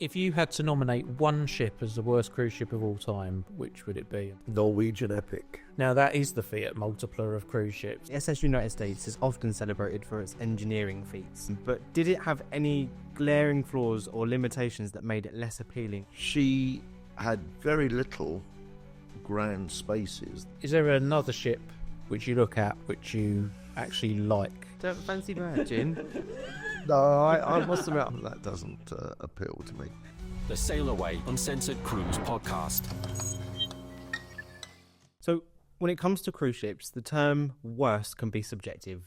If you had to nominate one ship as the worst cruise ship of all time, which would it be? Norwegian Epic. Now, that is the Fiat multipler of cruise ships. SS United States is often celebrated for its engineering feats, but did it have any glaring flaws or limitations that made it less appealing? She had very little grand spaces. Is there another ship which you look at which you actually like? Don't fancy that, Gin? No, I must admit that doesn't appeal to me. The Sail Away Uncensored Cruise Podcast. So, when it comes to cruise ships, the term worst can be subjective.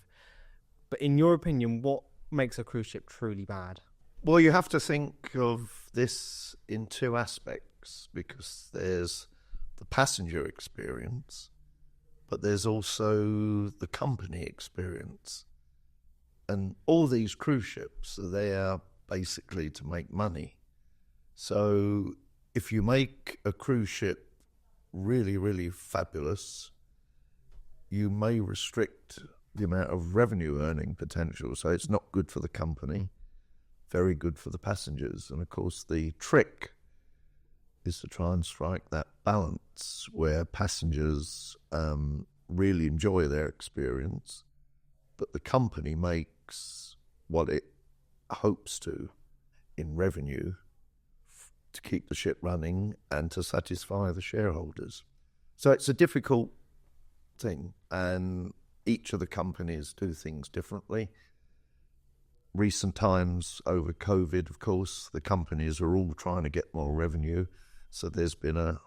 But in your opinion, what makes a cruise ship truly bad? Well, you have to think of this in two aspects, because there's the passenger experience, but there's also the company experience. And all these cruise ships are there basically to make money. So if you make a cruise ship really, really fabulous, you may restrict the amount of revenue earning potential. So it's not good for the company, very good for the passengers. And of course, the trick is to try and strike that balance where passengers really enjoy their experience, but the company makes what it hopes to in revenue to keep the ship running and to satisfy the shareholders. So it's a difficult thing, and each of the companies do things differently. Recent times over COVID, of course, the companies are all trying to get more revenue, so there's been a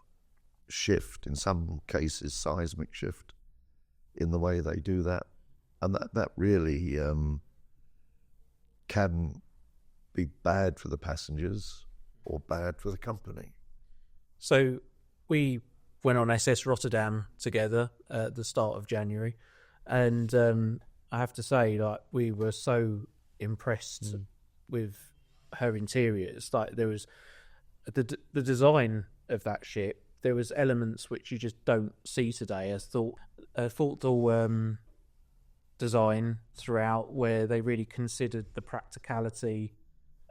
shift, in some cases seismic shift, in the way they do that. And that really can be bad for the passengers or bad for the company. So we went on SS Rotterdam together at the start of January, and I have to say, like, we were so impressed with her interiors. Like, there was the design of that ship. There was elements which you just don't see today. I thought the design throughout, where they really considered the practicality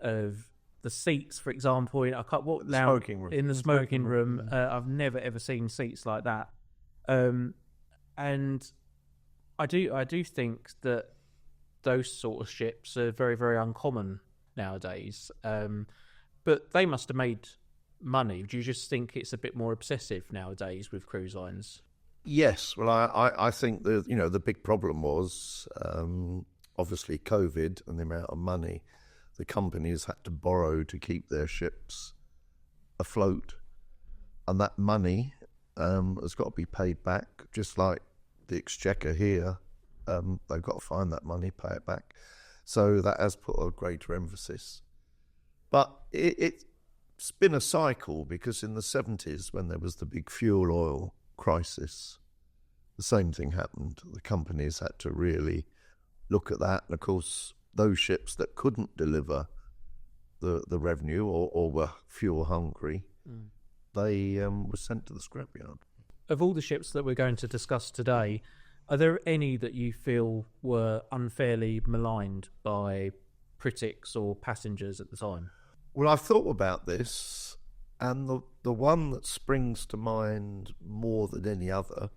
of the seats, for example. I can't walk down in the smoking room. I've never ever seen seats like that, and I do think that those sort of ships are very, very uncommon nowadays. But they must have made money. Do you just think it's a bit more obsessive nowadays with cruise lines? Yes, well, I think the big problem was obviously COVID and the amount of money the companies had to borrow to keep their ships afloat, and that money has got to be paid back, just like the exchequer here. They've got to find that money, pay it back. So that has put a greater emphasis. But it's been a cycle, because in the 70s, when there was the big fuel oil crisis, the same thing happened. The companies had to really look at that, and of course those ships that couldn't deliver the revenue or were fuel hungry, they were sent to the scrapyard. Of all the ships that we're going to discuss today, are there any that you feel were unfairly maligned by critics or passengers at the time? Well, I've thought about this, and the one that springs to mind more than any other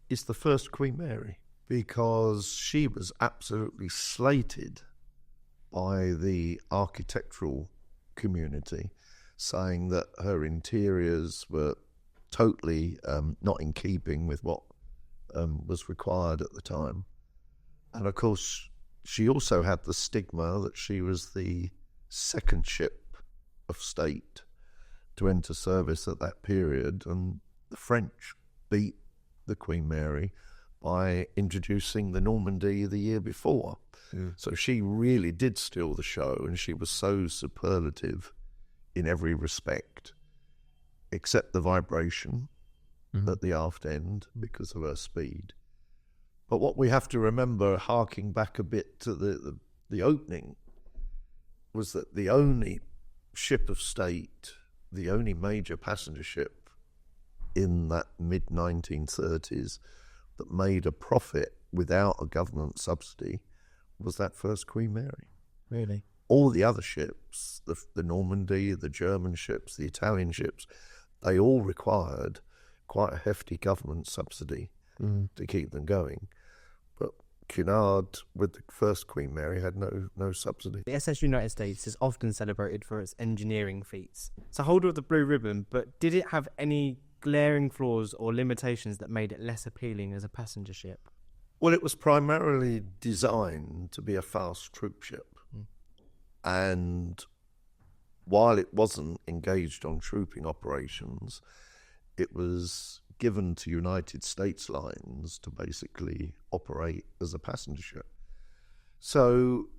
is the first Queen Mary, because she was absolutely slated by the architectural community, saying that her interiors were totally not in keeping with what was required at the time. And of course, she also had the stigma that she was the second ship of state to enter service at that period, and the French beat the Queen Mary by introducing the Normandy the year before. So she really did steal the show, and she was so superlative in every respect, except the vibration at the aft end because of her speed. But what we have to remember, harking back a bit to the opening, was that the only ship of state, the only major passenger ship in that mid-1930s that made a profit without a government subsidy was that first Queen Mary. Really? all the other ships, the Normandy, the German ships, the Italian ships, they all required quite a hefty government subsidy to keep them going. But Cunard, with the first Queen Mary, had no subsidy. The SS United States is often celebrated for its engineering feats. It's a holder of the Blue Ribbon, but did it have any glaring flaws or limitations that made it less appealing as a passenger ship? Well, it was primarily designed to be a fast troop ship. And while it wasn't engaged on trooping operations, it was given to United States Lines to basically operate as a passenger ship. So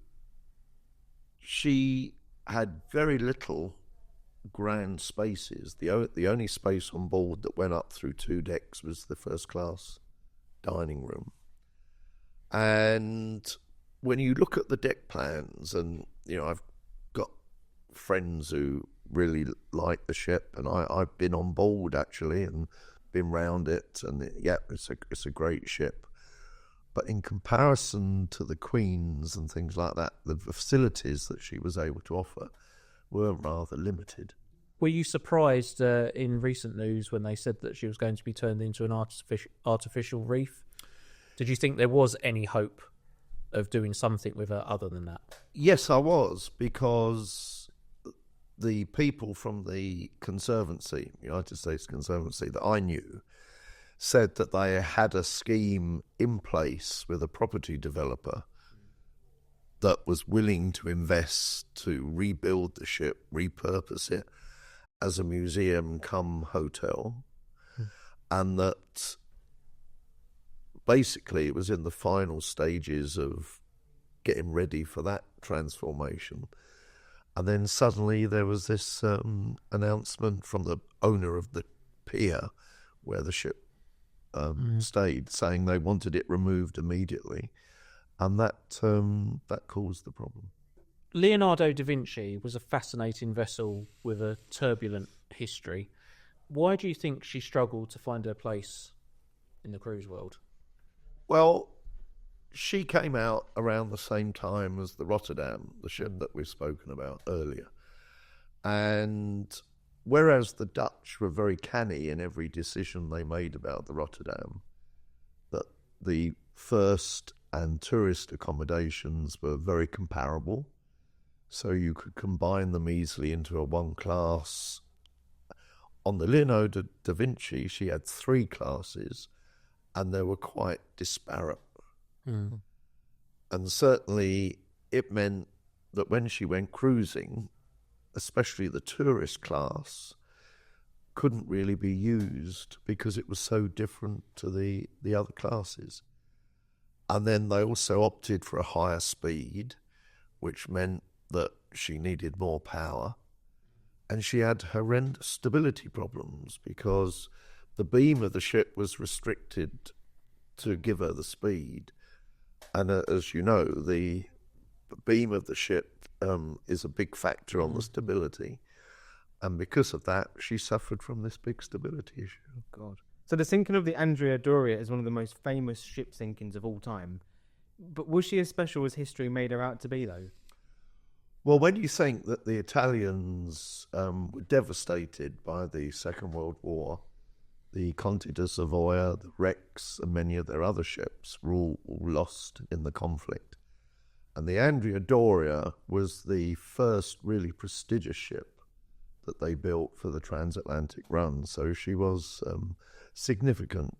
she had very little grand spaces. The only space on board that went up through 2 decks was the first class dining room. And when you look at the deck plans, and I've got friends who really like the ship, and I've been on board actually and been round it, and it's a great ship. But in comparison to the Queen's and things like that, the facilities that she was able to offer were rather limited. Were you surprised in recent news when they said that she was going to be turned into an artificial reef? Did you think there was any hope of doing something with her other than that? Yes, I was, because the people from the Conservancy, United States Conservancy, that I knew, said that they had a scheme in place with a property developer that was willing to invest to rebuild the ship, repurpose it as a museum come hotel, and that basically it was in the final stages of getting ready for that transformation. And then suddenly there was this announcement from the owner of the pier where the ship stayed, saying they wanted it removed immediately. And that caused the problem. Leonardo da Vinci was a fascinating vessel with a turbulent history. Why do you think she struggled to find her place in the cruise world? Well, she came out around the same time as the Rotterdam, the ship that we've spoken about earlier. And whereas the Dutch were very canny in every decision they made about the Rotterdam, that the first and tourist accommodations were very comparable, so you could combine them easily into a one class. On the Leonardo da Vinci, she had 3 classes, and they were quite disparate. And certainly it meant that when she went cruising, especially the tourist class, couldn't really be used because it was so different to the other classes. And then they also opted for a higher speed, which meant that she needed more power. And she had horrendous stability problems because the beam of the ship was restricted to give her the speed. And as you know, the beam of the ship is a big factor on the stability. And because of that, she suffered from this big stability issue. God. So the sinking of the Andrea Doria is one of the most famous ship sinkings of all time. But was she as special as history made her out to be, though? Well, when you think that the Italians were devastated by the Second World War, the Conte de Savoia, the Rex, and many of their other ships were all lost in the conflict. And the Andrea Doria was the first really prestigious ship that they built for the transatlantic run. So she was significant.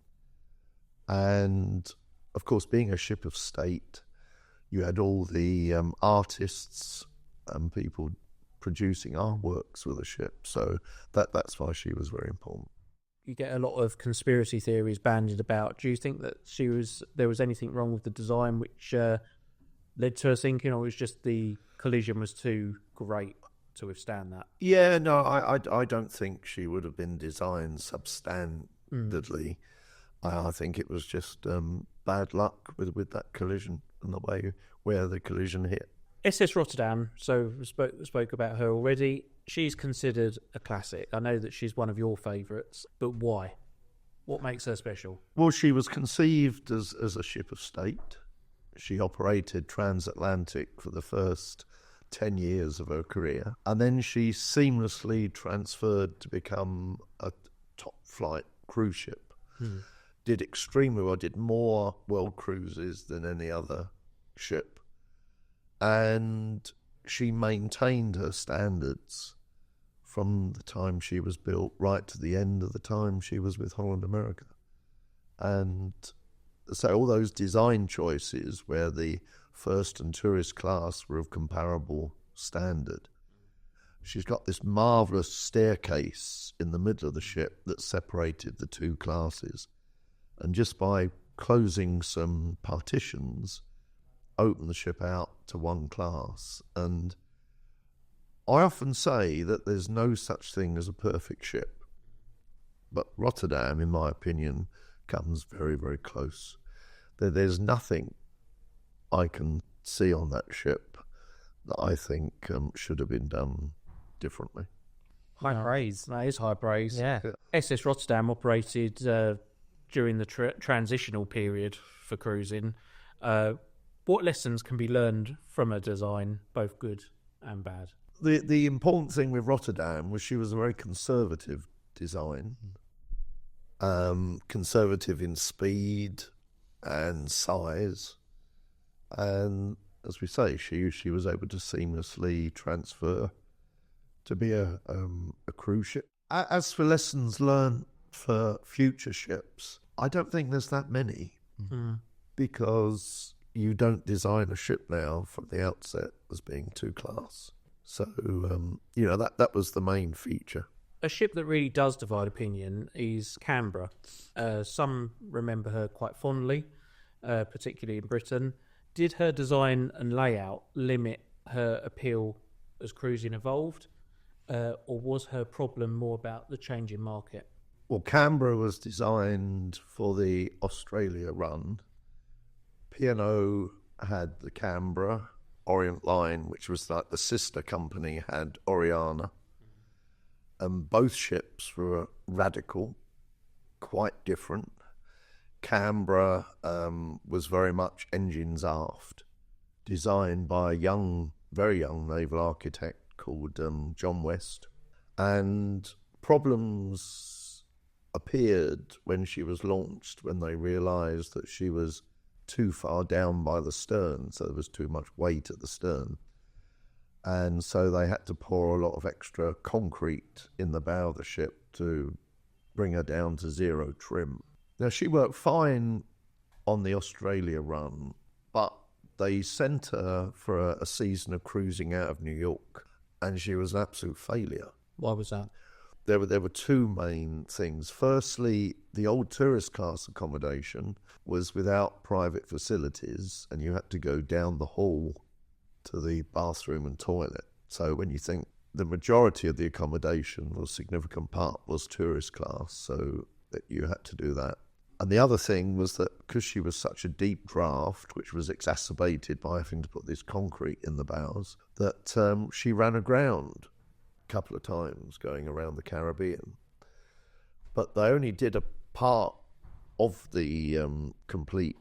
And, of course, being a ship of state, you had all the artists and people producing artworks with the ship. So that's why she was very important. You get a lot of conspiracy theories bandied about. Do you think that there was anything wrong with the design which led to her sinking, or was just the collision was too great to withstand that? Yeah, no, I don't think she would have been designed substandardly. I think it was just bad luck with that collision and the way where the collision hit. SS Rotterdam, so we spoke about her already. She's considered a classic. I know that she's one of your favourites, but why? What makes her special? Well, she was conceived as a ship of state. She operated transatlantic for the first 10 years of her career. And then she seamlessly transferred to become a top-flight cruise ship. Did extremely well, did more world cruises than any other ship. And she maintained her standards from the time she was built right to the end of the time she was with Holland America. And so all those design choices where the first and tourist class were of comparable standard. She's got this marvellous staircase in the middle of the ship that separated the two classes. And just by closing some partitions, opened the ship out to one class. And I often say that there's no such thing as a perfect ship. But Rotterdam, in my opinion, comes very, very close. There's nothing I can see on that ship that I think should have been done differently. High praise. That is high praise. Yeah. SS Rotterdam operated during the transitional period for cruising. What lessons can be learned from a design, both good and bad? The important thing with Rotterdam was she was a very conservative design. Conservative in speed and size. And as we say, she was able to seamlessly transfer to be a cruise ship. As for lessons learned for future ships, I don't think there's that many, because you don't design a ship now from the outset as being two class. So, that was the main feature. A ship that really does divide opinion is Canberra. Some remember her quite fondly, particularly in Britain. Did her design and layout limit her appeal as cruising evolved, or was her problem more about the changing market? Well, Canberra was designed for the Australia run. P&O had the Canberra. Orient Line, which was like the sister company, had Oriana. And both ships were radical, quite different. Canberra was very much engines aft, designed by a very young naval architect called John West. And problems appeared when she was launched, when they realised that she was too far down by the stern, so there was too much weight at the stern. And so they had to pour a lot of extra concrete in the bow of the ship to bring her down to zero trim. Now, she worked fine on the Australia run, but they sent her for a season of cruising out of New York, and she was an absolute failure. Why was that? There were two main things. Firstly, the old tourist class accommodation was without private facilities, and you had to go down the hall to the bathroom and toilet. So when you think the majority of the accommodation, or a significant part, was tourist class, so that you had to do that. And the other thing was that because she was such a deep draft, which was exacerbated by having to put this concrete in the bows, that she ran aground a couple of times going around the Caribbean. But they only did a part of the complete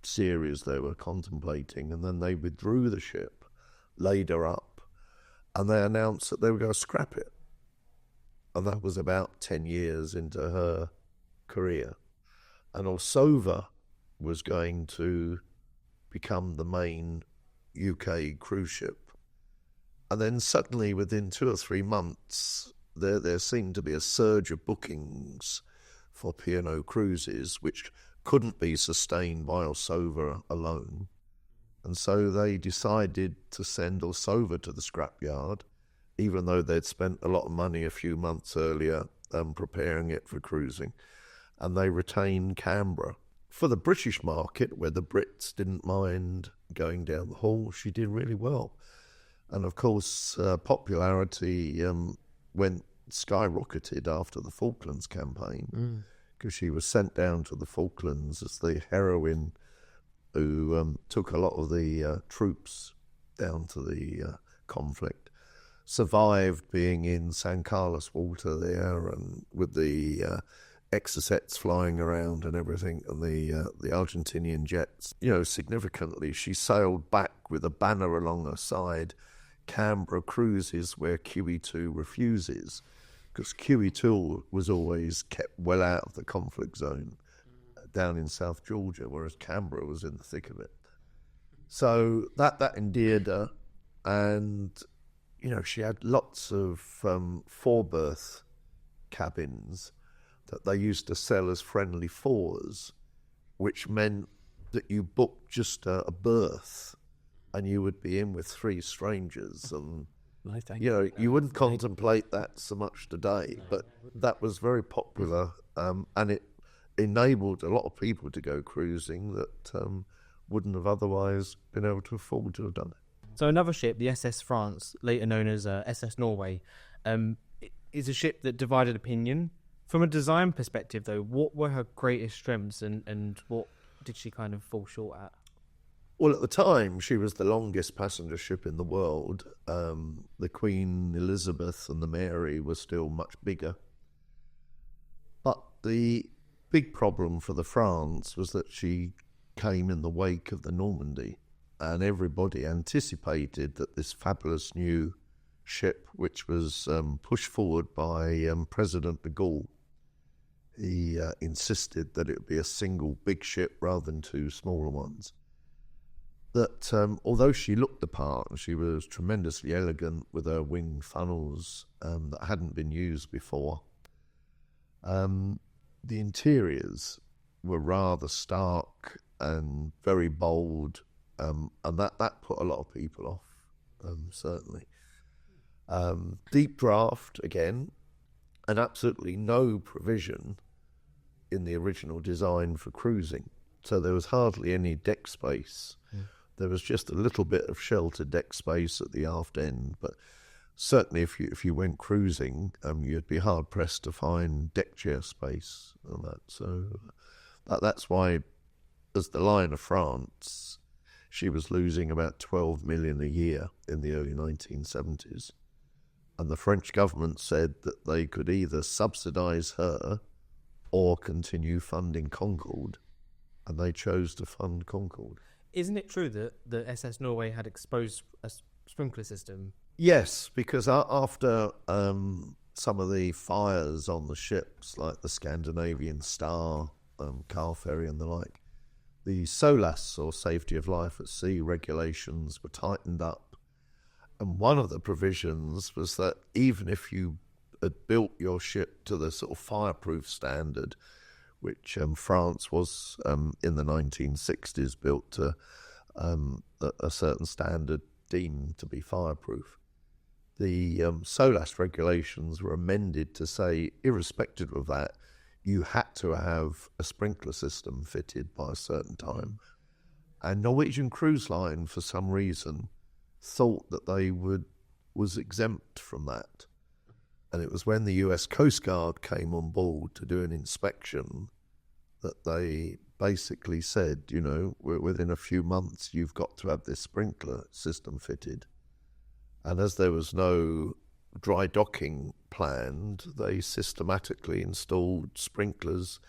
series they were contemplating, and then they withdrew the ship, laid her up, and they announced that they were going to scrap it. And that was about 10 years into her career. And Olsova was going to become the main UK cruise ship. And then suddenly, within 2 or 3 months, there seemed to be a surge of bookings for P&O cruises, which couldn't be sustained by Olsova alone. And so they decided to send Olsova to the scrapyard, even though they'd spent a lot of money a few months earlier preparing it for cruising. And they retained Canberra. For the British market, where the Brits didn't mind going down the hall, she did really well. And of course, popularity went skyrocketed after the Falklands campaign, because she was sent down to the Falklands as the heroine who took a lot of the troops down to the conflict, survived being in San Carlos water there, and with the Exocets flying around and everything, and the Argentinian jets. Significantly, she sailed back with a banner along her side Canberra cruises where QE2 refuses, because QE2 was always kept well out of the conflict zone down in South Georgia, whereas Canberra was in the thick of it. So that endeared her, and she had lots of four-berth cabins that they used to sell as friendly fours, which meant that you booked just a berth and you would be in with three strangers. And No, thank you wouldn't contemplate that so much today, but that was very popular, and it enabled a lot of people to go cruising that wouldn't have otherwise been able to afford to have done it. So another ship, the SS France, later known as SS Norway, is a ship that divided opinion. From a design perspective, though, what were her greatest strengths and what did she kind of fall short at? Well, at the time, she was the longest passenger ship in the world. The Queen Elizabeth and the Mary were still much bigger. But the big problem for the France was that she came in the wake of the Normandy, and everybody anticipated that this fabulous new ship, which was pushed forward by President de Gaulle, he insisted that it would be a single big ship rather than two smaller ones. That although she looked the part, she was tremendously elegant with her wing funnels that hadn't been used before. The interiors were rather stark and very bold, and that put a lot of people off, certainly. Deep draft, again, and absolutely no provision in the original design for cruising. So there was hardly any deck space. There was just a little bit of sheltered deck space at the aft end, but certainly if you went cruising, you'd be hard pressed to find deck chair space and that. So that's why, as the Lion of France, she was losing about 12 million a year in the early 1970s, and the French government said that they could either subsidise her or continue funding Concorde, and they chose to fund Concorde. Isn't it true that the SS Norway had exposed a sprinkler system? Yes, because after some of the fires on the ships, like the Scandinavian Star, Car Ferry and the like, the SOLAS, or Safety of Life at Sea regulations, were tightened up. And one of the provisions was that even if you had built your ship to the sort of fireproof standard, which France was in the 1960s built to a certain standard deemed to be fireproof. The SOLAS regulations were amended to say, irrespective of that, you had to have a sprinkler system fitted by a certain time. And Norwegian Cruise Line, for some reason, thought that they was exempt from that. And it was when the US Coast Guard came on board to do an inspection that they basically said, within a few months you've got to have this sprinkler system fitted. And as there was no dry docking planned, they systematically installed sprinklers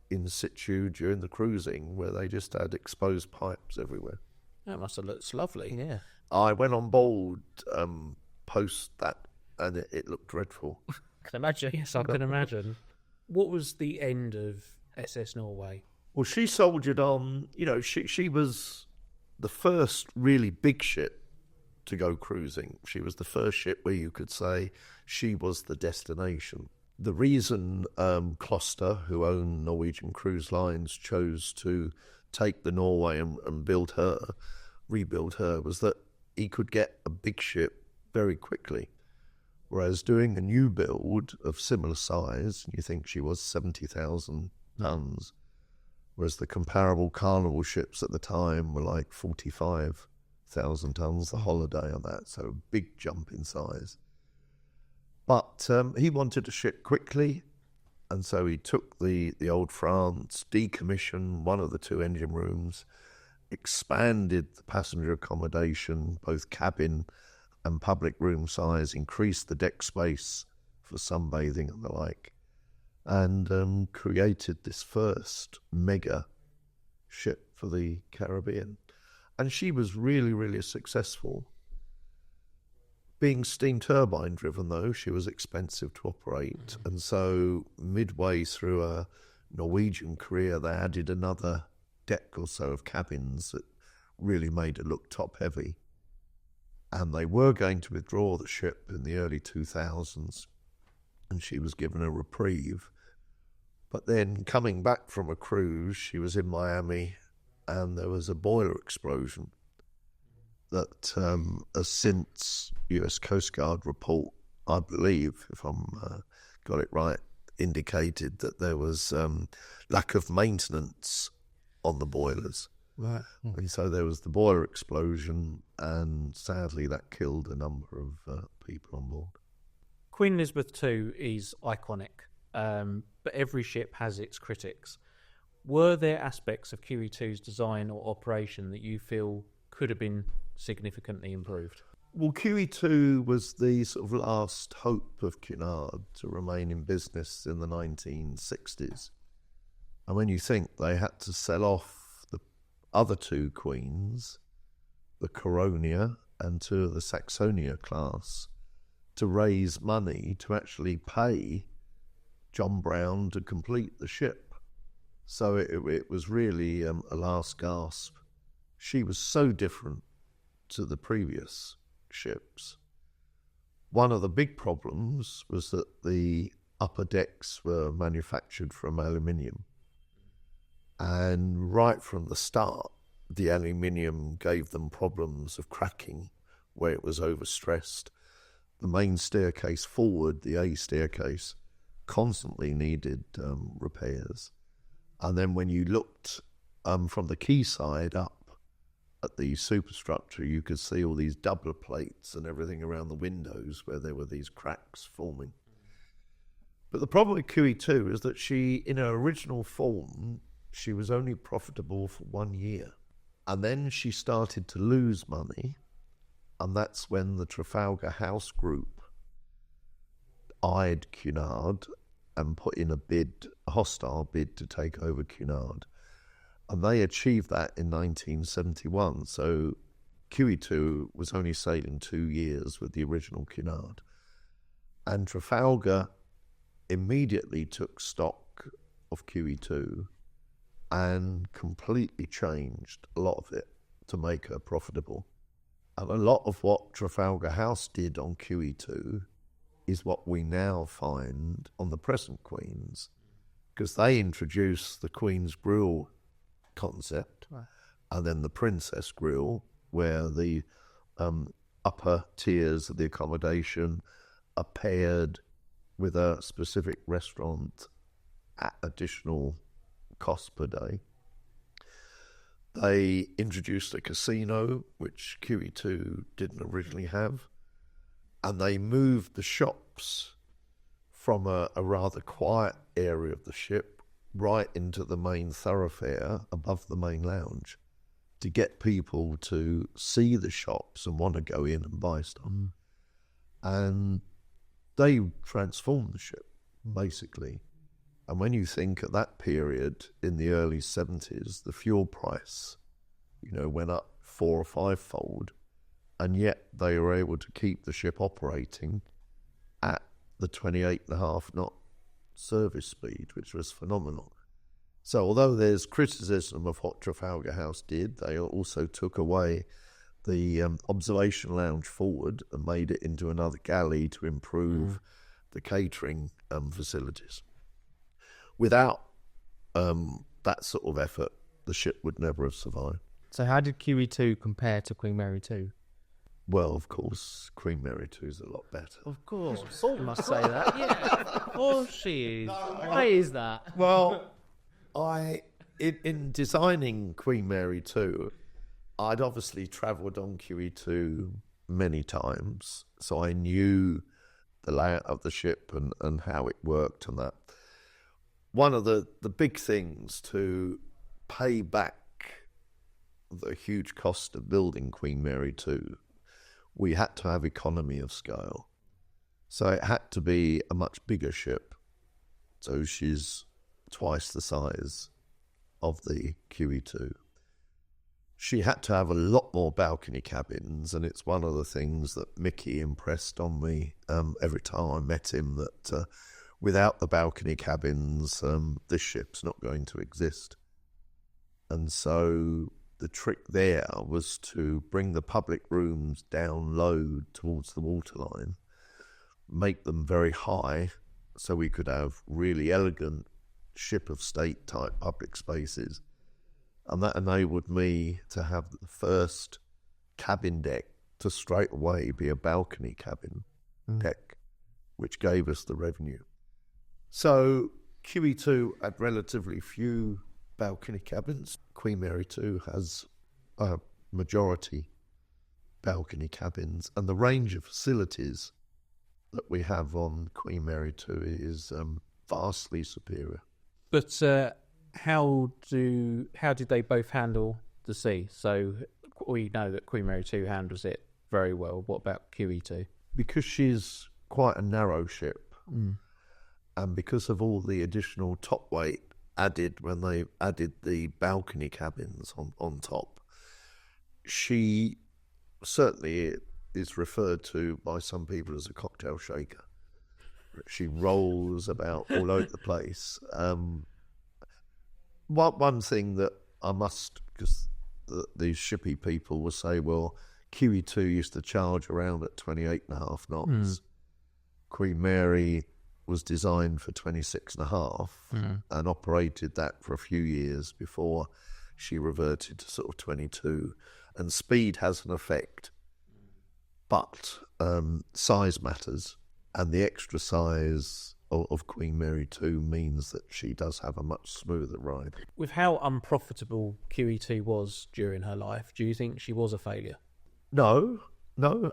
in situ during the cruising, where they just had exposed pipes everywhere. That must have looked lovely. Yeah. I went on board post that, and it looked dreadful. Can imagine. Yes, I can imagine. What was the end of SS Norway? Well, she soldiered on. She was the first really big ship to go cruising. She was the first ship where you could say she was the destination. The reason Kloster, who owned Norwegian Cruise Lines, chose to take the Norway and rebuild her, was that he could get a big ship very quickly. Whereas doing a new build of similar size, you think she was 70,000 tons, whereas the comparable Carnival ships at the time were like 45,000 tons, the Holiday on that, so a big jump in size. But he wanted to ship quickly, and so he took the old France, decommissioned one of the two engine rooms, expanded the passenger accommodation, both cabin and public room size, increased the deck space for sunbathing and the like, and created this first mega ship for the Caribbean. And she was really, really successful. Being steam turbine driven, though, she was expensive to operate. And so midway through a Norwegian career, they added another deck or so of cabins that really made it look top heavy. And they were going to withdraw the ship in the early 2000s, and she was given a reprieve. But then coming back from a cruise, she was in Miami, and there was a boiler explosion that has since US Coast Guard report, I believe, if I'm got it right, indicated that there was lack of maintenance on the boilers. Right. And so there was the boiler explosion, and sadly that killed a number of people on board. Queen Elizabeth II is iconic, but every ship has its critics. Were there aspects of QE2's design or operation that you feel could have been significantly improved? Well, QE2 was the sort of last hope of Cunard to remain in business in the 1960s. And when you think they had to sell off the other two queens, the Coronia and two of the Saxonia class, to raise money to actually pay John Brown to complete the ship. So it was really a last gasp. She was so different to the previous ships. One of the big problems was that the upper decks were manufactured from aluminium. And right from the start, the aluminium gave them problems of cracking where it was overstressed. The main staircase forward, the A staircase, constantly needed repairs. And then when you looked from the quayside up at the superstructure, you could see all these doubler plates and everything around the windows where there were these cracks forming. But the problem with QE2 is that she, in her original form, she was only profitable for 1 year. And then she started to lose money, and that's when the Trafalgar House Group eyed Cunard and put in a hostile bid to take over Cunard. And they achieved that in 1971. So QE2 was only sailing 2 years with the original Cunard. And Trafalgar immediately took stock of QE2 and completely changed a lot of it to make her profitable. And a lot of what Trafalgar House did on QE2 is what we now find on the present Queens, because they introduced the Queen's Grille concept, right, and then the Princess Grille, where the upper tiers of the accommodation are paired with a specific restaurant at additional cost per day. They introduced a casino, which QE2 didn't originally have, and they moved the shops from a rather quiet area of the ship right into the main thoroughfare above the main lounge to get people to see the shops and want to go in and buy stuff. And they transformed the ship, basically. And when you think at that period, in the early 70s, the fuel price, went up 4 or 5-fold, and yet they were able to keep the ship operating at the 28.5 knot service speed, which was phenomenal. So although there's criticism of what Trafalgar House did, they also took away the observation lounge forward and made it into another galley to improve the catering facilities. Without that sort of effort, the ship would never have survived. So how did QE2 compare to Queen Mary 2? Well, of course, Queen Mary 2 is a lot better. Of course, you must say that. Yeah, of course she is. Why is that? Well, in designing Queen Mary 2, I'd obviously travelled on QE2 many times, so I knew the layout of the ship and how it worked and that. One of the big things to pay back the huge cost of building Queen Mary 2, we had to have economy of scale. So it had to be a much bigger ship. So she's twice the size of the QE2. she had to have a lot more balcony cabins, and it's one of the things that Mickey impressed on me every time I met him, that without the balcony cabins, this ship's not going to exist. And so the trick there was to bring the public rooms down low towards the waterline, make them very high, so we could have really elegant ship of state type public spaces. And that enabled me to have the first cabin deck to straight away be a balcony cabin deck, which gave us the revenue. So QE2 had relatively few balcony cabins. Queen Mary 2 has a majority balcony cabins, and the range of facilities that we have on Queen Mary 2 is vastly superior. But how did they both handle the sea? So we know that Queen Mary 2 handles it very well. What about QE2? Because she's quite a narrow ship, and because of all the additional top weight added when they added the balcony cabins on top, she certainly is referred to by some people as a cocktail shaker. She rolls about all over the place. One thing that I must, because these shippy people will say, well, QE2 used to charge around at 28.5 knots. Queen Mary was designed for 26.5 and operated that for a few years before she reverted to sort of 22. And speed has an effect, but size matters, and the extra size of Queen Mary 2 means that she does have a much smoother ride. With how unprofitable QE2 was during her life, do you think she was a failure? No,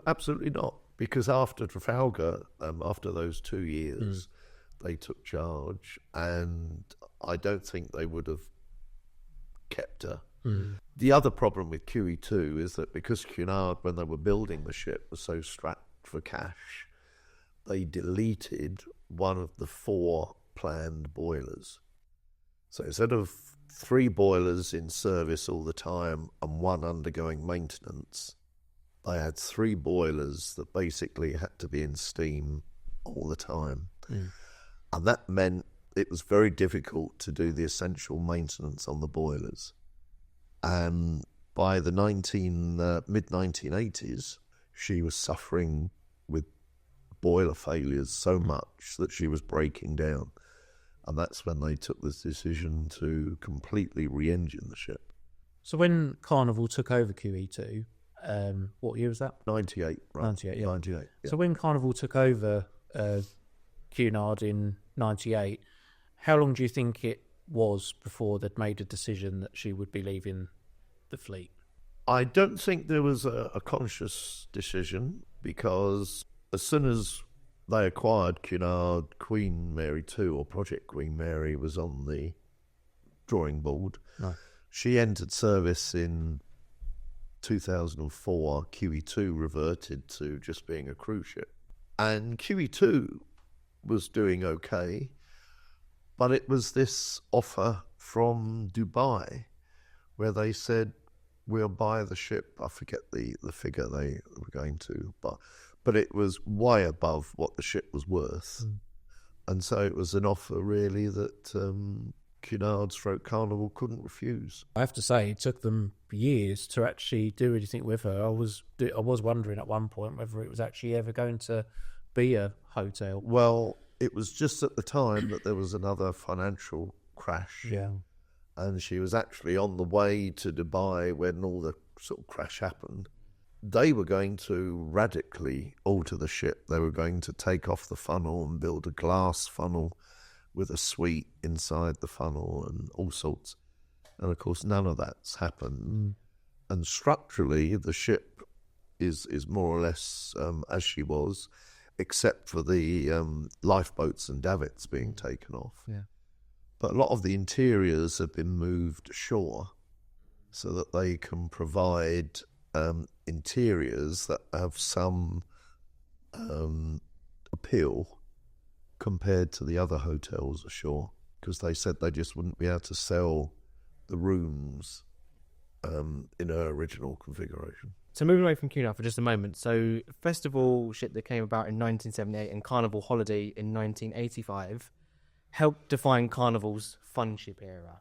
absolutely not. Because after Trafalgar, after those 2 years, they took charge, and I don't think they would have kept her. The other problem with QE2 is that because Cunard, when they were building the ship, was so strapped for cash, they deleted one of the 4 planned boilers. So instead of 3 boilers in service all the time and 1 undergoing maintenance, they had 3 boilers that basically had to be in steam all the time. And that meant it was very difficult to do the essential maintenance on the boilers. And by the mid-1980s, she was suffering with boiler failures so much that she was breaking down. And that's when they took this decision to completely re-engine the ship. So when Carnival took over QE2, what year was that? 98, right? 98, yeah. 98, yeah. So when Carnival took over Cunard in 98, how long do you think it was before they'd made a decision that she would be leaving the fleet? I don't think there was a conscious decision, because as soon as they acquired Cunard, Queen Mary 2, or Project Queen Mary, was on the drawing board. No. She entered service in 2004. QE2 reverted to just being a cruise ship. And QE2 was doing okay, but it was this offer from Dubai where they said, we'll buy the ship. I forget the figure they were going to, but it was way above what the ship was worth. And so it was an offer really that Cunard/Carnival couldn't refuse. I have to say, it took them years to actually do anything with her. I was wondering at one point whether it was actually ever going to be a hotel. Well, it was just at the time that there was another financial crash. Yeah. And she was actually on the way to Dubai when all the sort of crash happened. They were going to radically alter the ship. They were going to take off the funnel and build a glass funnel with a suite inside the funnel and all sorts. And of course, none of that's happened. And structurally, the ship is more or less as she was, except for the lifeboats and davits being taken off. Yeah. But a lot of the interiors have been moved ashore so that they can provide interiors that have some appeal compared to the other hotels ashore, because they said they just wouldn't be able to sell the rooms in her original configuration. So moving away from Cunard for just a moment. So festival ship that came about in 1978 and Carnival Holiday in 1985 helped define Carnival's fun ship era.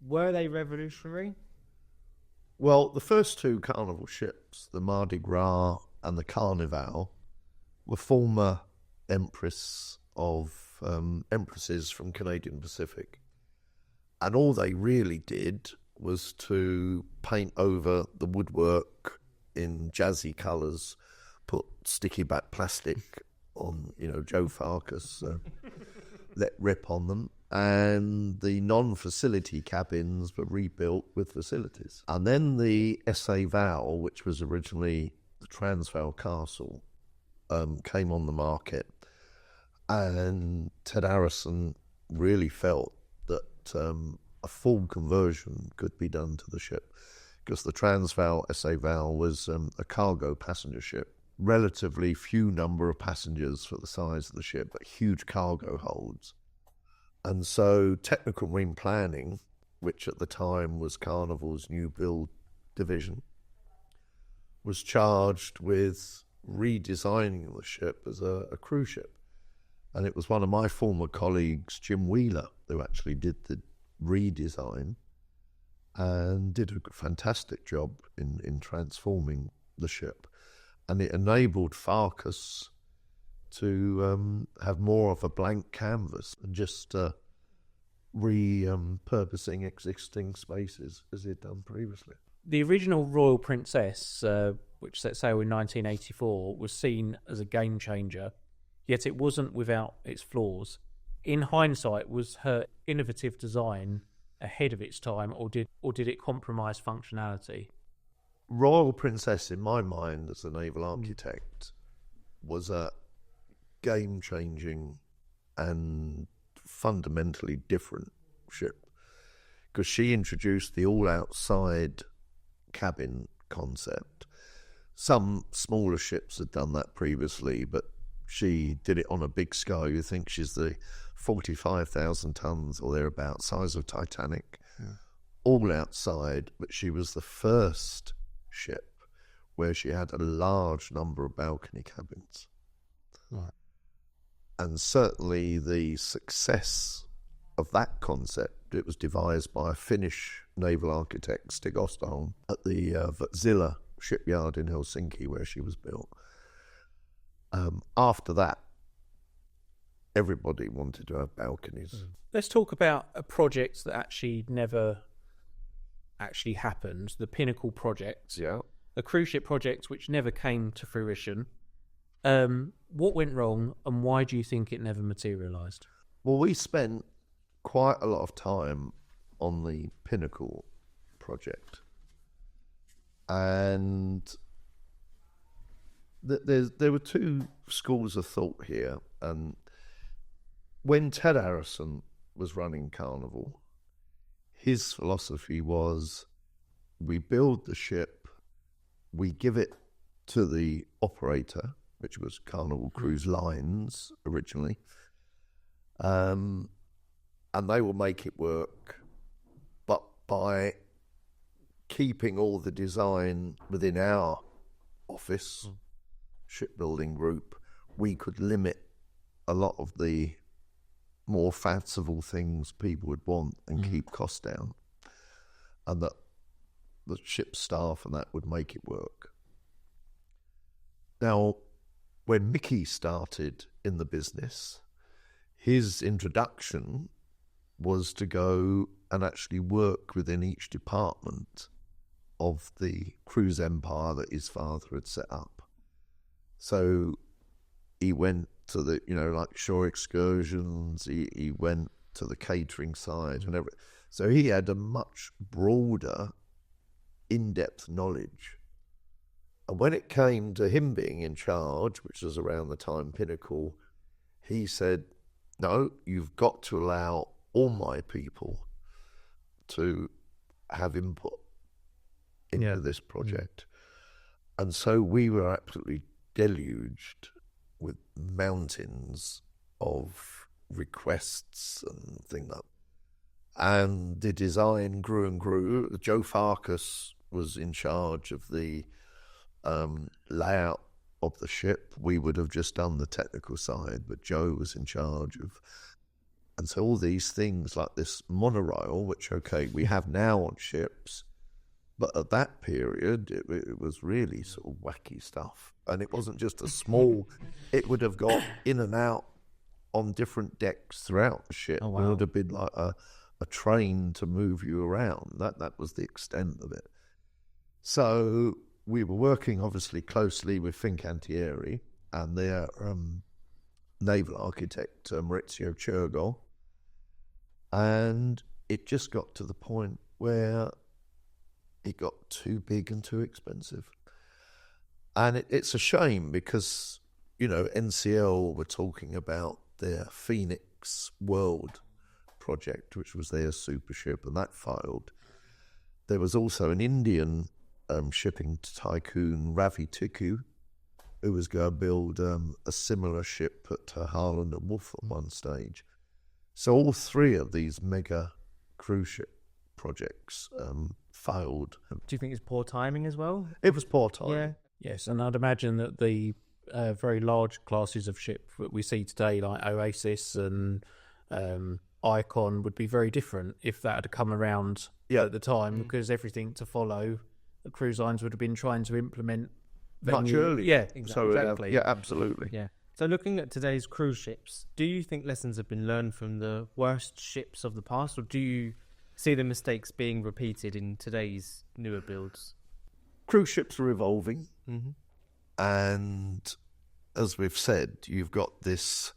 Were they revolutionary? Well, the first two Carnival ships, the Mardi Gras and the Carnival, were former empresses from Canadian Pacific. And all they really did was to paint over the woodwork in jazzy colours, put sticky back plastic on, Joe Farkas, let rip on them, and the non-facility cabins were rebuilt with facilities. And then the SA Val, which was originally the Transvaal Castle, came on the market, and Ted Harrison really felt that a full conversion could be done to the ship, because the Transvaal SA Val was a cargo passenger ship, relatively few number of passengers for the size of the ship, but huge cargo holds. And so technical marine planning, which at the time was Carnival's new build division, was charged with redesigning the ship as a cruise ship. And it was one of my former colleagues, Jim Wheeler, who actually did the redesign and did a fantastic job in transforming the ship. And it enabled Farkas to have more of a blank canvas and just repurposing existing spaces as he'd done previously. The original Royal Princess, which set sail in 1984, was seen as a game changer, yet it wasn't without its flaws. In hindsight, was her innovative design ahead of its time, or did it compromise functionality? Royal Princess, in my mind, as a naval architect, was a game-changing and fundamentally different ship, because she introduced the all-outside cabin concept. Some smaller ships had done that previously, but she did it on a big scale. You think she's the 45,000 tons or thereabouts, size of Titanic, all outside, but she was the first ship where she had a large number of balcony cabins. Right. And certainly the success of that concept, it was devised by a Finnish naval architect, Stig Osterholm, at the Wärtsilä shipyard in Helsinki, where she was built. After that, everybody wanted to have balconies. Let's talk about a project that actually never actually happened, the Pinnacle Project. Yeah. A cruise ship project which never came to fruition. What went wrong, and why do you think it never materialised? Well, we spent quite a lot of time on the Pinnacle Project, and there were two schools of thought here. And when Ted Harrison was running Carnival, his philosophy was, we build the ship, we give it to the operator, which was Carnival Cruise Lines originally, and they will make it work, but by keeping all the design within our office, shipbuilding group, we could limit a lot of the more fanciful things people would want and keep costs down, and that the ship staff and that would make it work. Now, when Mickey started in the business, his introduction was to go and actually work within each department of the cruise empire that his father had set up. So he went to the, like shore excursions, he went to the catering side and everything. So he had a much broader, in-depth knowledge. And when it came to him being in charge, which was around the time Pinnacle, he said, no, you've got to allow all my people to have input into this project. And so we were absolutely deluged with mountains of requests and things like that. And the design grew and grew. Joe Farkas was in charge of the layout of the ship. We would have just done the technical side, but Joe was in charge of. And so all these things like this monorail, which, okay, we have now on ships, but at that period, it was really sort of wacky stuff. And it wasn't just a small, it would have got in and out on different decks throughout the ship. Oh, wow. It would have been like a train to move you around. That was the extent of it. So we were working obviously closely with Fincantieri and their naval architect, Maurizio Churgo. And it just got to the point where it got too big and too expensive. And it's a shame because, you know, NCL were talking about their Phoenix World project, which was their super ship, and that failed. There was also an Indian shipping tycoon, Ravi Tikku, who was going to build a similar ship at Harland and Wolff at one stage. So all three of these mega cruise ship projects failed. Do you think it's poor timing as well? It was poor timing. Yeah. Yes, and I'd imagine that the very large classes of ship that we see today, like Oasis and Icon, would be very different if that had come around at the time, because everything to follow, the cruise lines would have been trying to implement Much earlier. Yeah, exactly. Yeah, absolutely. Yeah. So looking at today's cruise ships, do you think lessons have been learned from the worst ships of the past, or do you see the mistakes being repeated in today's newer builds? Cruise ships are evolving. Mm-hmm. And as we've said, you've got this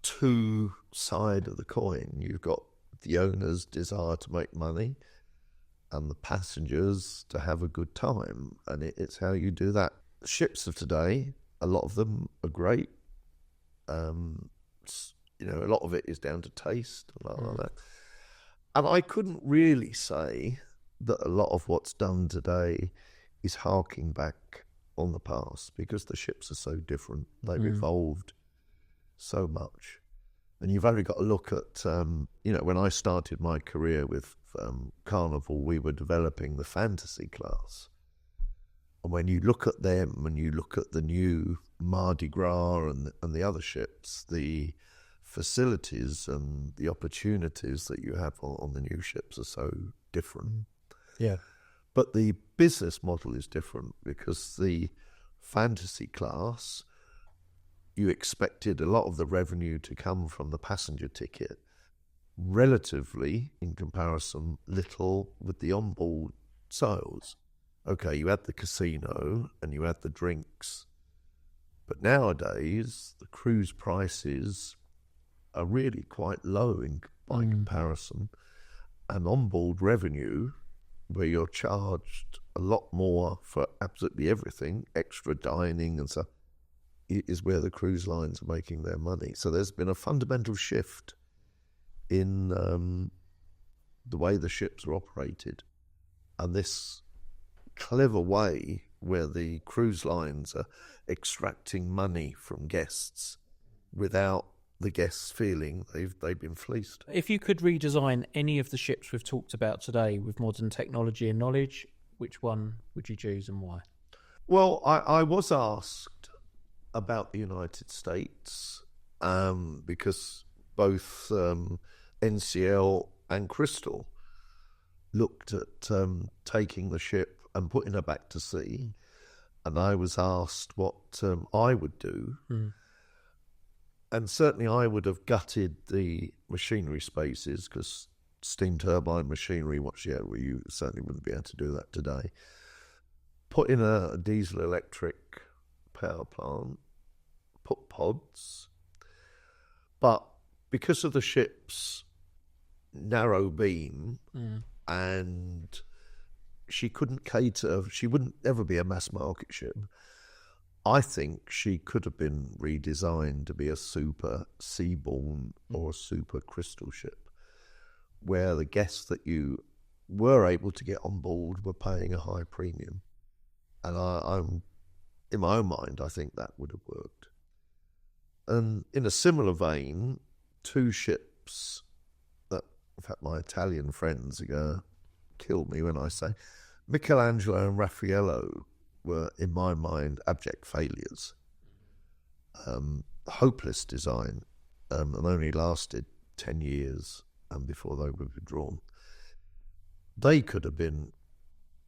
two side of the coin. You've got the owner's desire to make money and the passengers to have a good time. And it's how you do that. Ships of today, a lot of them are great. You know, a lot of it is down to taste and like that. And I couldn't really say that a lot of what's done today is harking back on the past, because the ships are so different. They've evolved so much. And you've only got to look at, you know, when I started my career with Carnival, we were developing the fantasy class. And when you look at them and you look at the new Mardi Gras and the other ships, the facilities and the opportunities that you have on the new ships are so different. Yeah. But the business model is different, because the fantasy class, you expected a lot of the revenue to come from the passenger ticket, relatively, in comparison, little with the onboard sales. Okay, you had the casino and you had the drinks, but nowadays the cruise prices are really quite low by comparison, and onboard revenue, where you're charged a lot more for absolutely everything, extra dining and stuff, is where the cruise lines are making their money. So there's been a fundamental shift in the way the ships are operated. And this clever way where the cruise lines are extracting money from guests without the guests feeling they've been fleeced. If you could redesign any of the ships we've talked about today with modern technology and knowledge, which one would you choose and why? Well, I was asked about the United States because both NCL and Crystal looked at taking the ship and putting her back to sea, and I was asked what I would do. And certainly I would have gutted the machinery spaces, because steam turbine machinery, you certainly wouldn't be able to do that today. Put in a diesel electric power plant, put pods. But because of the ship's narrow beam, and she couldn't cater, she wouldn't ever be a mass market ship. I think she could have been redesigned to be a super seaborne or a super crystal ship, where the guests that you were able to get on board were paying a high premium. And I'm in my own mind, I think that would have worked. And in a similar vein, two ships that In fact, my Italian friends are going to kill me when I say Michelangelo and Raffaello were, in my mind, abject failures. Hopeless design, and only lasted 10 years before they were withdrawn. They could have been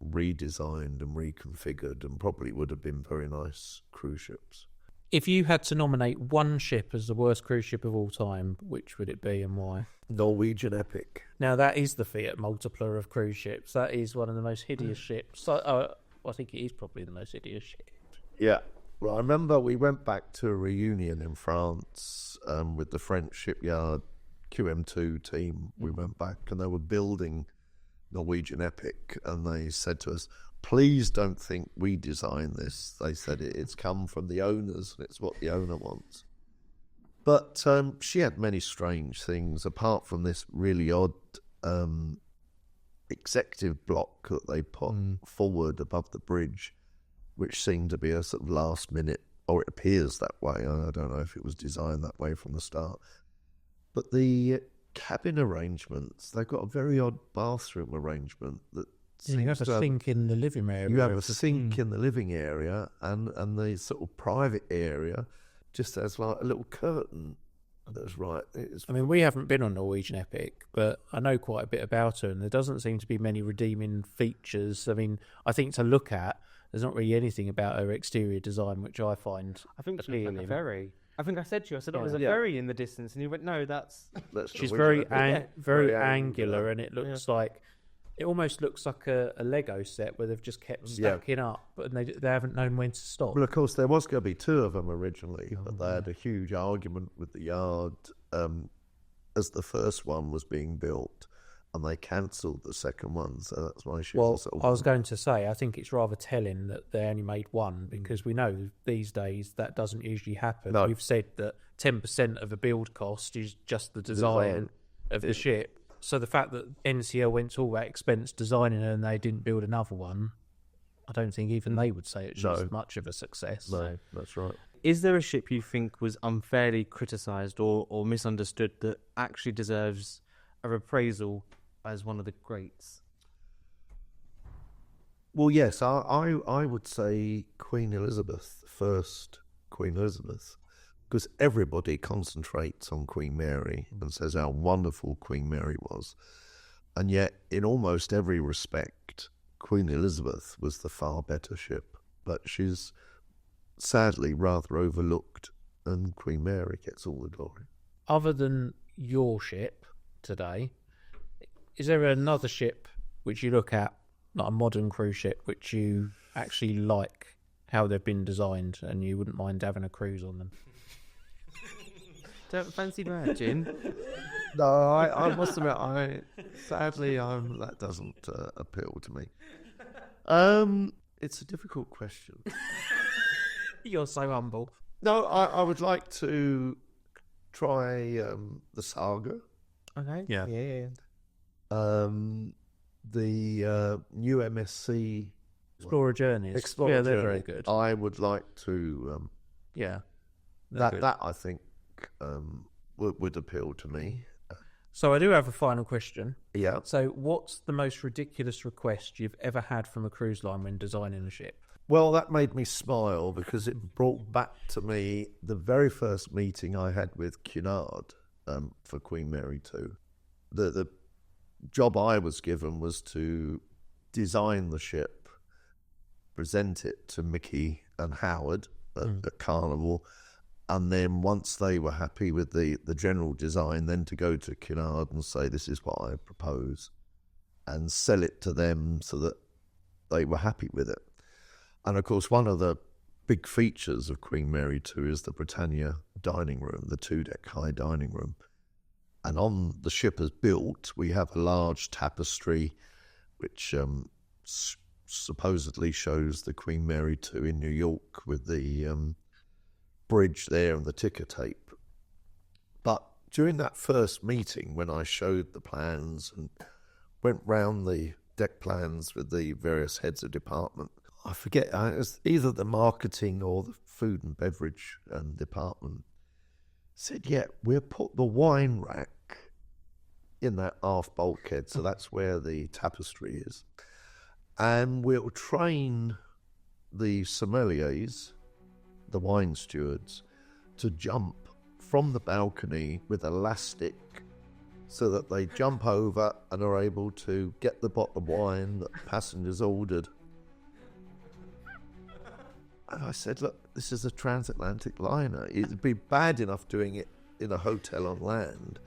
redesigned and reconfigured and probably would have been very nice cruise ships. If you had to nominate one ship as the worst cruise ship of all time, which would it be and why? Norwegian Epic. Now, that is the Fiat multipler of cruise ships. That is one of the most hideous ships. I think it is probably the most hideous ship. Yeah. Well, I remember we went back to a reunion in France with the French shipyard QM2 team. We went back and they were building Norwegian Epic, and they said to us, please don't think we designed this. They said it's come from the owners and it's what the owner wants. But she had many strange things, apart from this really odd executive block that they put forward above the bridge, which seemed to be a sort of last minute, or it appears that way. I don't know if it was designed that way from the start. But the cabin arrangements, they've got a very odd bathroom arrangement that you have a sink in the living area. You have a sink in the living area, and the sort of private area just has like a little curtain. That's right. I mean, we haven't been on Norwegian Epic, but I know quite a bit about her, and there doesn't seem to be many redeeming features. I mean, I think to look at, there's not really anything about her exterior design which I find appealing. Like a ferry. I think I said to you, there's a Yeah. ferry in the distance, and you went, no, that's she's Norwegian very Epic. very Very angular, angular. and it looks like, it almost looks like a Lego set where they've just kept stacking up, but they haven't known when to stop. Well, of course, there was going to be two of them originally, but they had a huge argument with the yard as the first one was being built, and they cancelled the second one, so that's why she Well, was sort of... I was going to say, I think it's rather telling that they only made one, because we know these days that doesn't usually happen. No. We've said that 10% of a build cost is just the design of the ship. So the fact that NCL went to all that expense designing her and they didn't build another one, I don't think even they would say it's just much of a success. No, that's right. Is there a ship you think was unfairly criticised or misunderstood that actually deserves a reprisal as one of the greats? Well, yes, I would say Queen Elizabeth, first Queen Elizabeth, because everybody concentrates on Queen Mary and says how wonderful Queen Mary was. And yet, in almost every respect, Queen Elizabeth was the far better ship. But she's sadly rather overlooked, and Queen Mary gets all the glory. Other than your ship today, is there another ship which you look at, like a modern cruise ship, which you actually like how they've been designed and you wouldn't mind having a cruise on them? Don't fancy that, Gin? No, I must admit, sadly, that doesn't appeal to me. It's a difficult question. You're so humble. No, I would like to try the Saga. Okay. Yeah. The new MSC Explorer Journeys. Explorer yeah, they're Journey. very good. I would like to Yeah. they're good. that I think would appeal to me. So I do have a final question. Yeah. So what's the most ridiculous request you've ever had from a cruise line when designing a ship? Well, that made me smile because it brought back to me the very first meeting I had with Cunard for Queen Mary 2. The job I was given was to design the ship, present it to Mickey and Howard at Carnival, and then once they were happy with the general design, then to go to Cunard and say, this is what I propose, and sell it to them so that they were happy with it. And of course, one of the big features of Queen Mary 2 is the Britannia dining room, the 2-deck high dining room. And on the ship as built, we have a large tapestry which supposedly shows the Queen Mary 2 in New York with the bridge there and the ticker tape. But during that first meeting, when I showed the plans and went round the deck plans with the various heads of department, I forget, it was either the marketing or the food and beverage department, said, yeah, we'll put the wine rack in that aft bulkhead, so that's where the tapestry is. And we'll train the sommeliers, the wine stewards, to jump from the balcony with elastic so that they jump over and are able to get the bottle of wine that passengers ordered. And I said, look, this is a transatlantic liner. It'd be bad enough doing it in a hotel on land,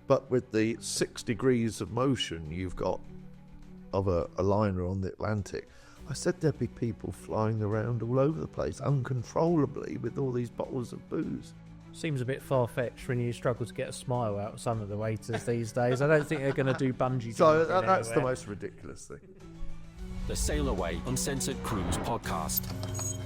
but with the 6 degrees of motion you've got of a liner on the Atlantic, I said there'd be people flying around all over the place uncontrollably with all these bottles of booze. Seems a bit far-fetched when you struggle to get a smile out of some of the waiters these days. I don't think they're going to do bungee So jumping that's the anywhere. most ridiculous thing. The Sail Away Uncensored Cruise podcast.